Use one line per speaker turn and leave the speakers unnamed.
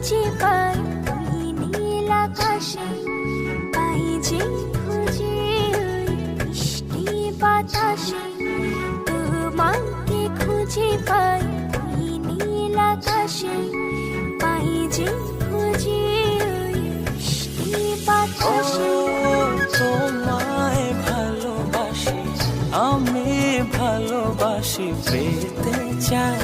খুঁজে পাই ওই নীল আকাশে, পাই যে খুঁজে ওই মিষ্টি বাতাসে। তোমাকে খুঁজে পাই ওই নীল আকাশে, পাই যে খুঁজে ওই মিষ্টি বাতাসে।
তোমায় ভালোবাসি, আমি ভালোবাসি, পেতে চাই